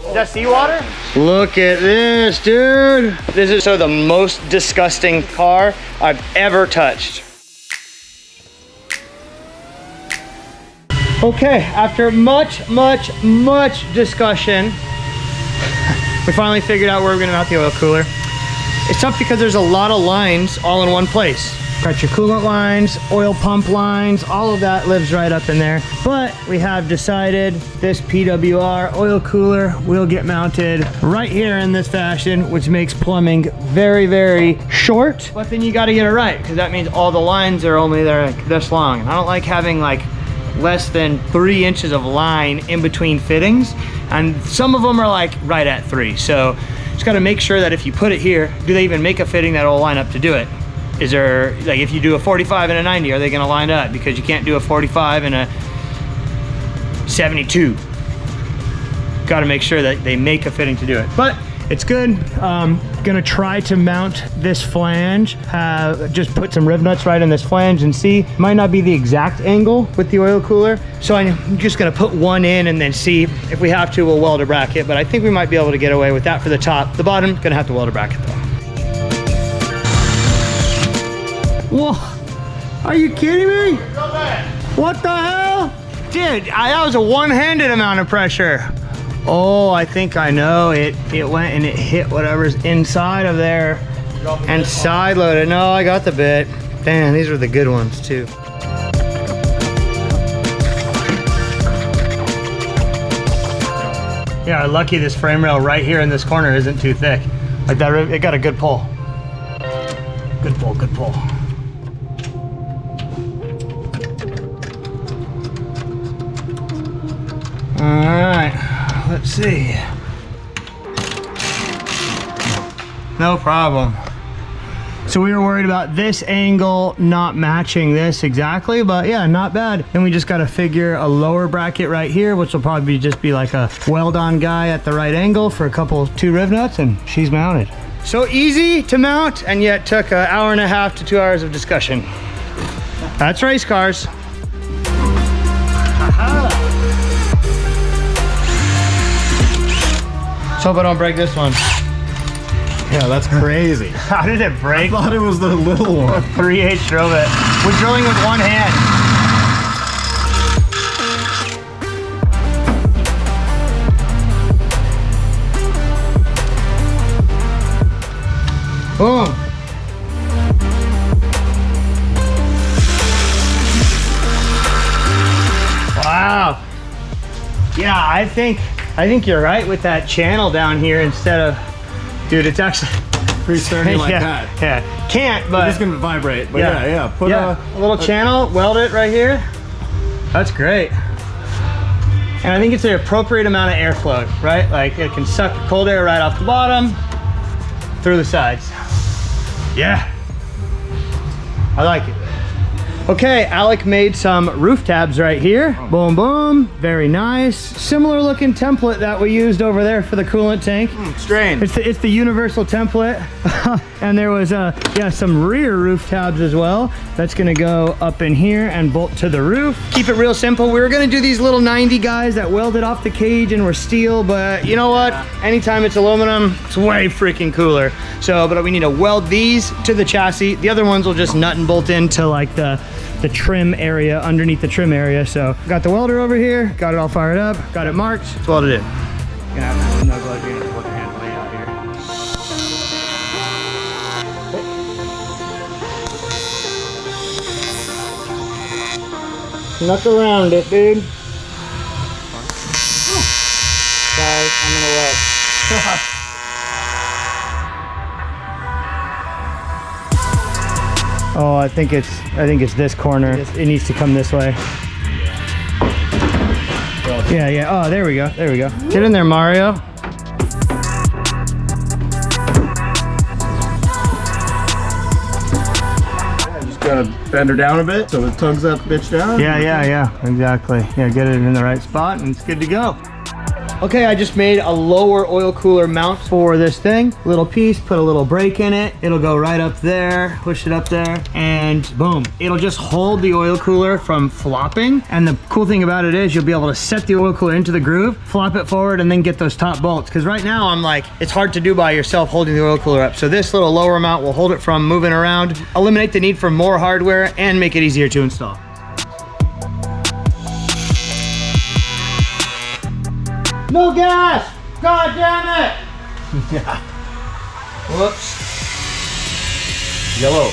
Is that seawater? Look at this, dude. This is the most disgusting car I've ever touched. Okay, after much discussion, we finally figured out where we're gonna mount the oil cooler. It's tough because there's a lot of lines all in one place. Got your coolant lines, oil pump lines, all of that lives right up in there. But we have decided this PWR oil cooler will get mounted right here in this fashion, which makes plumbing very short. But then you gotta get it right, because that means all the lines are only there like this long. And I don't like having like less than 3 inches of line in between fittings. And some of them are like right at 3. So just gotta make sure that if you put it here, do they even make a fitting that'll line up to do it? Is there, like if you do a 45 and a 90, are they gonna line up? Because you can't do a 45 and a 72. Gotta make sure that they make a fitting to do it. But it's good. Gonna try to mount this flange. Just put some riv nuts right in this flange and see. Might not be the exact angle with the oil cooler. So I'm just gonna put one in and then see if we have to, we'll weld a bracket. But I think we might be able to get away with that for the top. The bottom, gonna have to weld a bracket though. Whoa, are you kidding me? What the hell? Dude, that was a one-handed amount of pressure. Oh, I think I know. It went and it hit whatever's inside of there and side loaded. No, I got the bit. Damn, these were the good ones too. Yeah, lucky this frame rail right here in this corner isn't too thick. Like that, it got a good pull. Good pull, good pull. All right, let's see. No problem. So we were worried about this angle not matching this exactly, but yeah, not bad. Then we just got to figure a lower bracket right here, which will probably just be like a weld-on guy at the right angle for a couple, 2 riv nuts, and she's mounted. So easy to mount, and yet took an hour and a half to 2 hours of discussion. That's race cars. Let's hope I don't break this one. Yeah, that's crazy. How did it break? I thought it was the little one. 3/8 drove it. We're drilling with one hand. Boom. Wow. Yeah, I think you're right with that channel down here instead of, dude, it's actually freestanding like that. Yeah, can't, but it's gonna vibrate. But yeah. Put a little channel, weld it right here. That's great. And I think it's the appropriate amount of airflow, right? Like it can suck the cold air right off the bottom through the sides. Yeah, I like it. Okay, Alec made some roof tabs right here. Boom, boom, very nice. Similar looking template that we used over there for the coolant tank. Strange. It's the universal template. And there was some rear roof tabs as well. That's gonna go up in here and bolt to the roof. Keep it real simple. We were gonna do these little 90 guys that welded off the cage and were steel, but you know what? Anytime it's aluminum, it's way freaking cooler. So, but we need to weld these to the chassis. The other ones will just nut and bolt into like the trim area, underneath the trim area. So got the welder over here, got it all fired up, got it marked, it's welded in. You're gonna have to no gloves, you're gonna have to put your hand way out here. Snuck around it, dude. Sorry, I'm gonna let. Oh, I think it's this corner. It needs to come this way. Yeah. Oh, there we go. Get in there, Mario. Just gotta bend her down a bit so it tugs that bitch down. Yeah, exactly. Yeah, get it in the right spot and it's good to go. Okay, I just made a lower oil cooler mount for this thing. Little piece, put a little brake in it. It'll go right up there, push it up there, and boom. It'll just hold the oil cooler from flopping. And the cool thing about it is you'll be able to set the oil cooler into the groove, flop it forward, and then get those top bolts. Because right now I'm like, it's hard to do by yourself holding the oil cooler up. So this little lower mount will hold it from moving around, eliminate the need for more hardware, and make it easier to install. No gas! God damn it! Yeah. Whoops. Yellow.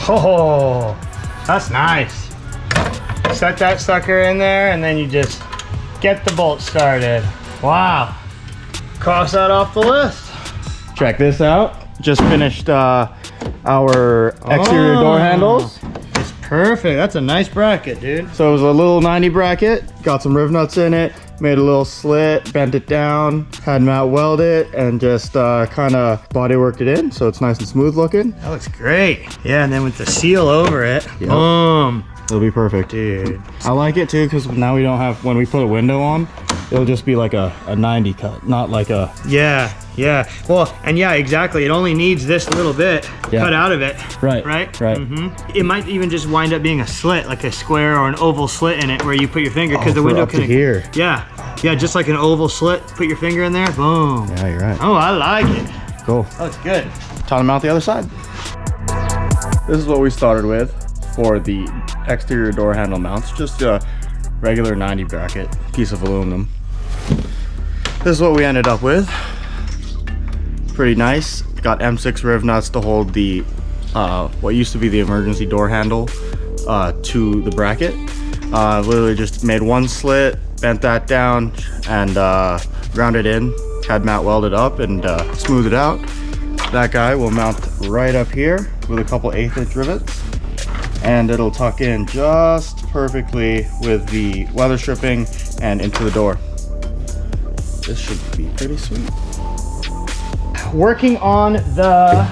Oh, that's nice. Set that sucker in there and then you just get the bolt started. Wow. Cross that off the list. Check this out. Just finished our exterior door handles. It's perfect. That's a nice bracket, dude. So it was a little 90 bracket. Got some riv nuts in it. Made a little slit, bent it down, had Matt weld it, and just kind of bodyworked it in so it's nice and smooth looking. That looks great. Yeah, and then with the seal over it, Yep. boom. It'll be perfect. Dude. I like it too because now we don't have, when we put a window on, it'll just be like a 90 cut, not like a... Yeah, yeah. Well, and yeah, exactly. It only needs this little bit cut out of it. Right, Right? right. It might even just wind up being a slit, like a square or an oval slit in it where you put your finger because the for window up can... to here. Yeah, yeah, just like an oval slit. Put your finger in there, boom. Yeah, you're right. Oh, I like it. Cool. That looks good. Time to mount the other side. This is what we started with for the exterior door handle mounts. Just a regular 90 bracket piece of aluminum. This is what we ended up with. Pretty nice. Got M6 riv nuts to hold the what used to be the emergency door handle to the bracket. Literally just made one slit, bent that down, and ground it in. Had Matt weld it up and smooth it out. That guy will mount right up here with a couple 1/8 inch rivets, and it'll tuck in just perfectly with the weather stripping and into the door. This should be pretty sweet. Working on the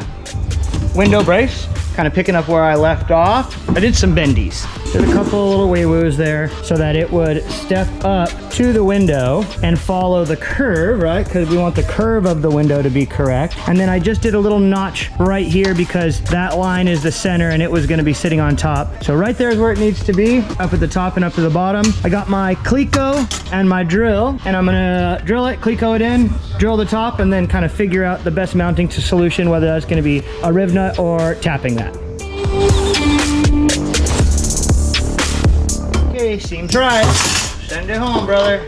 window brace, kind of picking up where I left off. I did some bendies. Did a couple little wee-woos there so that it would step up to the window and follow the curve, right? Because we want the curve of the window to be correct. And then I just did a little notch right here because that line is the center and it was going to be sitting on top. So right there is where it needs to be, up at the top and up to the bottom. I got my Cleco and my drill, and I'm gonna drill it, Cleco it in, drill the top, and then kind of figure out the best mounting solution, whether that's going to be a riv nut or tapping that. Okay, seems right. Send it home, brother.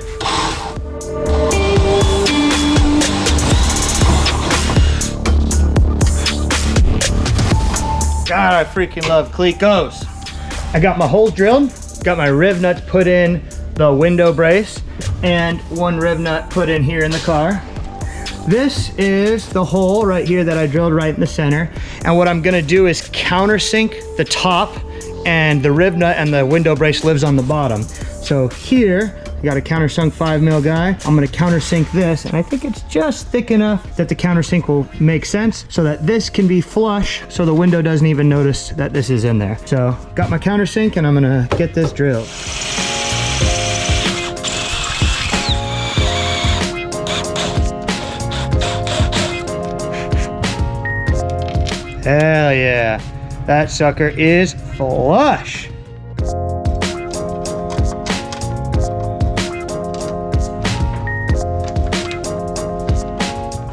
God, I freaking love Clecos. I got my holes drilled, got my riv nuts put in the window brace, and one riv nut put in here in the car. This is the hole right here that I drilled right in the center. And what I'm gonna do is countersink the top, and the riv nut and the window brace lives on the bottom. So here, I got a countersunk 5mm guy. I'm gonna countersink this, and I think it's just thick enough that the countersink will make sense so that this can be flush so the window doesn't even notice that this is in there. So got my countersink and I'm gonna get this drilled. Hell yeah, that sucker is flush.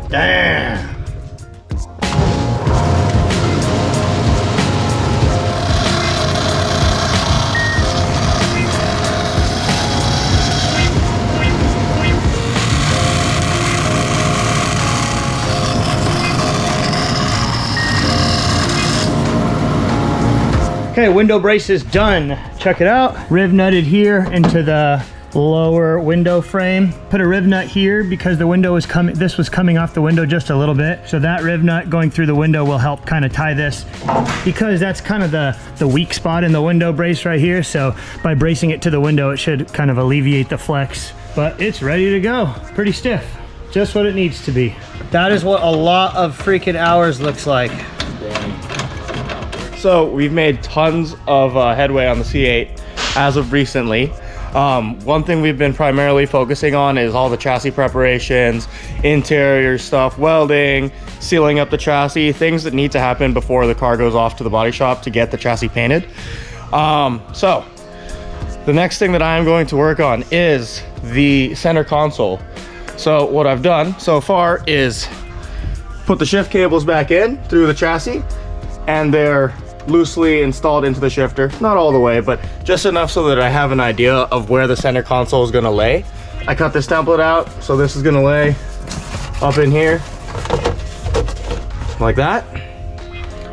Damn. Okay, window brace is done. Check it out. Riv nutted here into the lower window frame. Put a riv nut here because the window was coming, this was coming off the window just a little bit. So that riv nut going through the window will help kind of tie this, because that's kind of the weak spot in the window brace right here. So by bracing it to the window, it should kind of alleviate the flex, but it's ready to go. Pretty stiff, just what it needs to be. That is what a lot of freaking hours looks like. So we've made tons of headway on the C8 as of recently. One thing we've been primarily focusing on is all the chassis preparations, interior stuff, welding, sealing up the chassis, things that need to happen before the car goes off to the body shop to get the chassis painted. So the next thing that I'm going to work on is the center console. So what I've done so far is put the shift cables back in through the chassis, and they're loosely installed into the shifter. Not all the way, but just enough so that I have an idea of where the center console is gonna lay. I cut this template out, so this is gonna lay up in here, like that.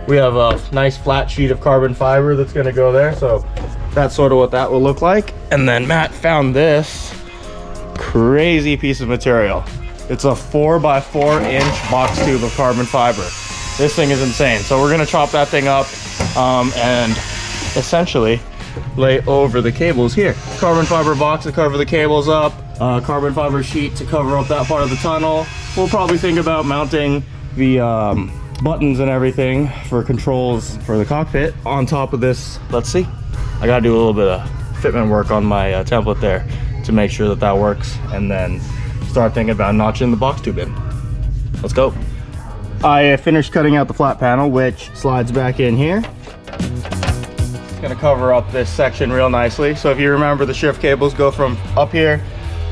We have a nice flat sheet of carbon fiber that's gonna go there, so that's sort of what that will look like. And then Matt found this crazy piece of material. It's a 4x4 inch box tube of carbon fiber. This thing is insane. So we're gonna chop that thing up and essentially lay over the cables here. Carbon fiber box to cover the cables up, carbon fiber sheet to cover up that part of the tunnel. We'll probably think about mounting the buttons and everything for controls for the cockpit on top of this. Let's see. I gotta do a little bit of fitment work on my template there to make sure that that works, and then start thinking about notching the box tube in. Let's go. I finished cutting out the flat panel, which slides back in here. It's gonna cover up this section real nicely. So if you remember, the shift cables go from up here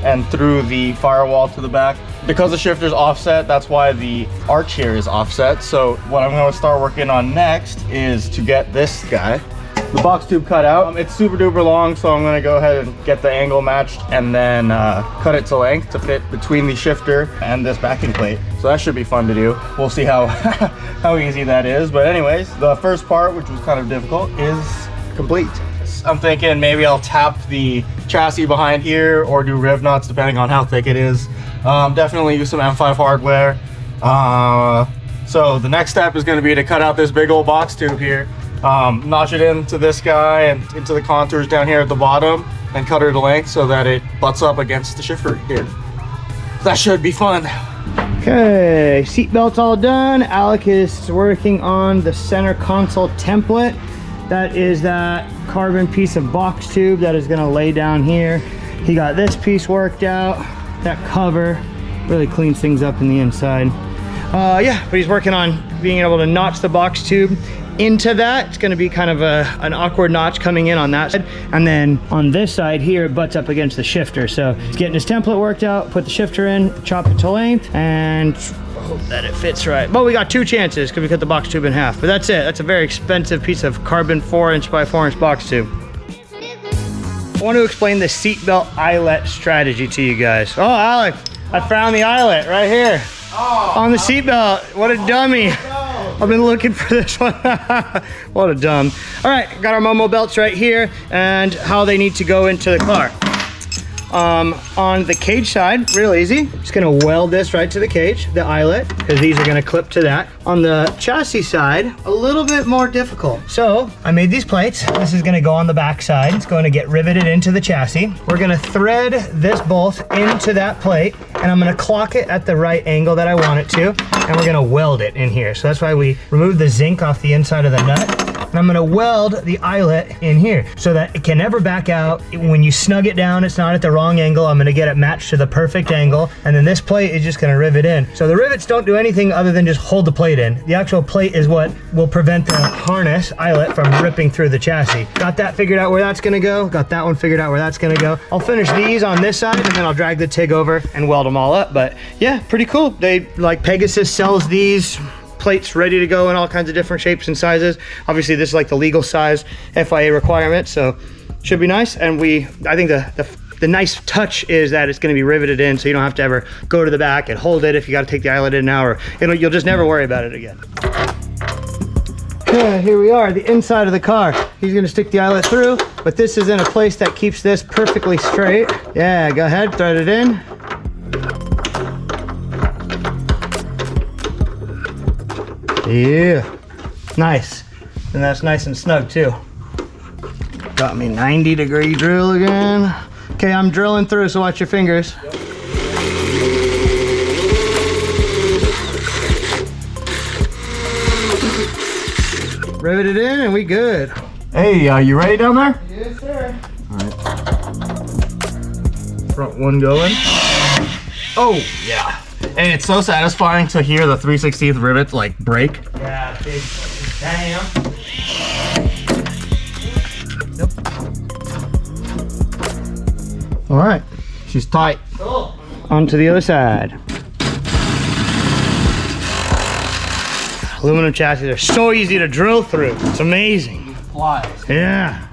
and through the firewall to the back. Because the shifter's offset, that's why the arch here is offset. So what I'm gonna start working on next is to get this guy, the box tube, cut out. It's super duper long, so I'm gonna go ahead and get the angle matched and then cut it to length to fit between the shifter and this backing plate. So that should be fun to do. We'll see how how easy that is. But anyways, the first part, which was kind of difficult, is complete. I'm thinking maybe I'll tap the chassis behind here or do riv nuts depending on how thick it is. Definitely use some M5 hardware. So the next step is gonna be to cut out this big old box tube here. Notch it into this guy and into the contours down here at the bottom, and cut her to length so that it butts up against the shifter here. That should be fun. Okay, seatbelt's all done. Alec is working on the center console template. That is that carbon piece of box tube that is gonna lay down here. He got this piece worked out. That cover really cleans things up in the inside. Yeah, but he's working on being able to notch the box tube into that. It's going to be kind of an awkward notch coming in on that side, and then on this side here it butts up against the shifter. So he's getting his template worked out, put the shifter in, chop it to length, and hope that it fits right. But we got 2 chances because we cut the box tube in half. But that's it. That's a very expensive piece of carbon 4" by 4" box tube. I want to explain the seatbelt eyelet strategy to you guys. Oh, Alec, I found the eyelet right here. Oh, on the seatbelt. What a dummy. I've been looking for this one. What a dumb. All right, got our Momo belts right here and how they need to go into the car. On the cage side, real easy. Just gonna weld this right to the cage, the eyelet, because these are gonna clip to that. On the chassis side, a little bit more difficult. So I made these plates. This is gonna go on the back side. It's going to get riveted into the chassis. We're gonna thread this bolt into that plate, and I'm gonna clock it at the right angle that I want it to, and we're gonna weld it in here. So that's why we removed the zinc off the inside of the nut. And I'm gonna weld the eyelet in here so that it can never back out. When you snug it down, it's not at the wrong angle. I'm gonna get it matched to the perfect angle. And then this plate is just gonna rivet in. So the rivets don't do anything other than just hold the plate in. The actual plate is what will prevent the harness eyelet from ripping through the chassis. Got that figured out where that's gonna go. Got that one figured out where that's gonna go. I'll finish these on this side and then I'll drag the TIG over and weld them all up. But yeah, pretty cool. They, like, Pegasus sells these plates ready to go in all kinds of different shapes and sizes. Obviously this is like the legal size FIA requirement, so should be nice. And I think the nice touch is that it's going to be riveted in, so you don't have to ever go to the back and hold it if you got to take the eyelet in now, or you'll just never worry about it again. Yeah, here we are, the inside of the car. He's gonna stick the eyelet through, but this is in a place that keeps this perfectly straight. Yeah, go ahead, thread it in. Yeah, nice. And that's nice and snug too. Got me 90-degree drill again. Okay, I'm drilling through, so watch your fingers. Yep. Rivet it in and we good. Hey, you ready down there? Yes, sir. All right. Front one going. Oh, yeah. And it's so satisfying to hear the 3/16 rivet like break. Yeah, big damn. Yep. All right, she's tight. Cool. On to the other side. Aluminum chassis are so easy to drill through. It's amazing. Flies. Yeah.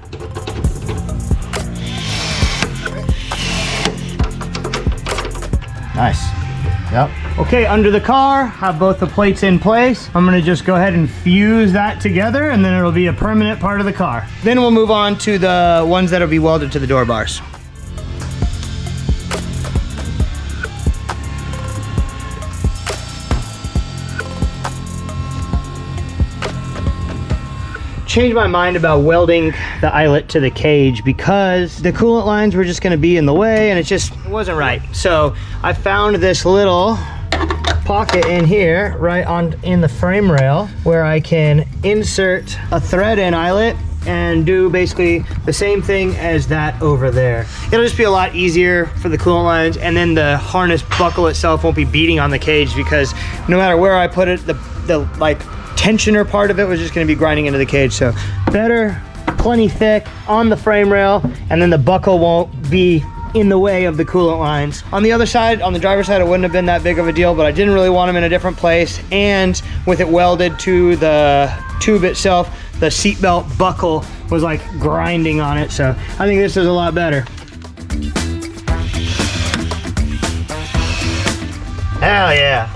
Nice. Yep. Okay, under the car, have both the plates in place. I'm gonna just go ahead and fuse that together and then it'll be a permanent part of the car. Then we'll move on to the ones that'll be welded to the door bars. Changed my mind about welding the eyelet to the cage because the coolant lines were just going to be in the way and it wasn't right. So I found this little pocket in here right in the frame rail where I can insert a thread in eyelet and do basically the same thing as that over there. It'll just be a lot easier for the coolant lines, and then the harness buckle itself won't be beating on the cage because no matter where I put it, the like tensioner part of it was just going to be grinding into the cage. So better, plenty thick on the frame rail, and then the buckle won't be in the way of the coolant lines. On the other side, on the driver's side, it wouldn't have been that big of a deal, but I didn't really want them in a different place, and with it welded to the tube itself, the seatbelt buckle was like grinding on it. So I think this is a lot better. Hell yeah.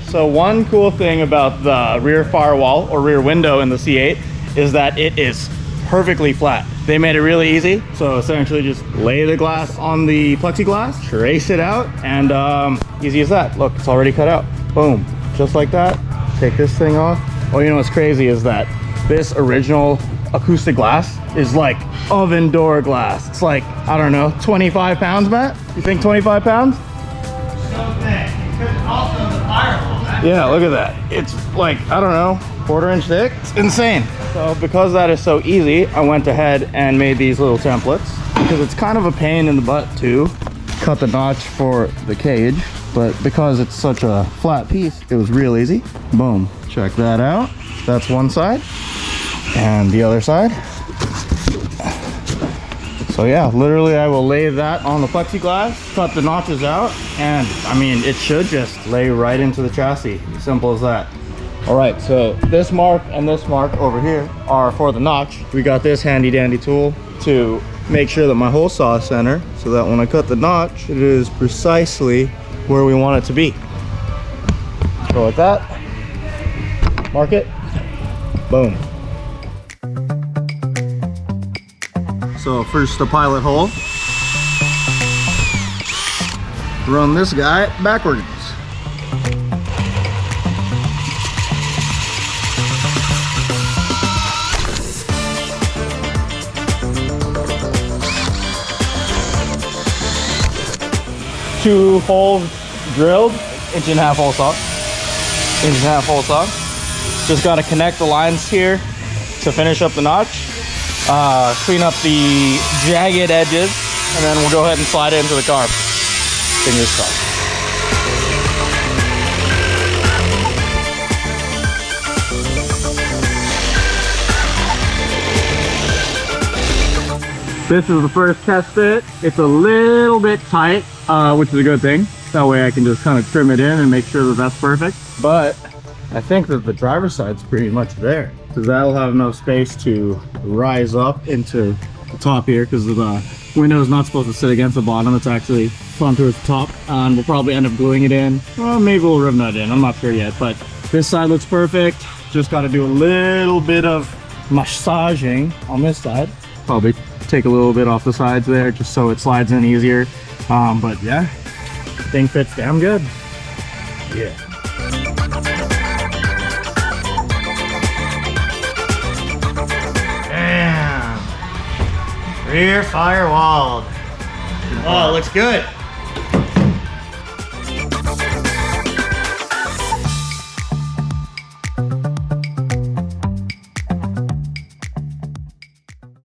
So one cool thing about the rear firewall or rear window in the C8 is that it is perfectly flat. They made it really easy. So essentially just lay the glass on the plexiglass, trace it out, and easy as that. Look, it's already cut out. Boom, just like that. Take this thing off. Oh, you know what's crazy is that this original acoustic glass is like oven door glass. It's like, I don't know, 25 pounds, Matt? You think 25 pounds? So thick. Because also the firewall. Yeah, look at that. It's like, I don't know, 1/4 inch thick. It's insane. So because that is so easy, I went ahead and made these little templates because it's kind of a pain in the butt to cut the notch for the cage, but because it's such a flat piece, it was real easy. Boom, check that out. That's one side and the other side. So yeah, literally I will lay that on the plexiglass, cut the notches out, and I mean, it should just lay right into the chassis. Simple as that. All right, so this mark and this mark over here are for the notch. We got this handy dandy tool to make sure that my hole saw is center so that when I cut the notch, it is precisely where we want it to be. Go like that, mark it, boom. So first the pilot hole. Run this guy backwards. Two holes drilled, 1.5 hole saw. 1.5 hole saw. Just got to connect the lines here to finish up the notch. Clean up the jagged edges, and then we'll go ahead and slide it into the car. Fingers crossed. This is the first test fit. It's a little bit tight, which is a good thing. That way I can just kind of trim it in and make sure that that's perfect. But I think that the driver's side's pretty much there, because that'll have enough space to rise up into the top here because the window is not supposed to sit against the bottom. It's actually front towards the top, and we'll probably end up gluing it in. Well, maybe we'll rim that in. I'm not sure yet, but this side looks perfect. Just got to do a little bit of massaging on this side. Probably take a little bit off the sides there just so it slides in easier. But yeah, thing fits damn good. Yeah. Damn. Rear firewalled. Oh, it looks good.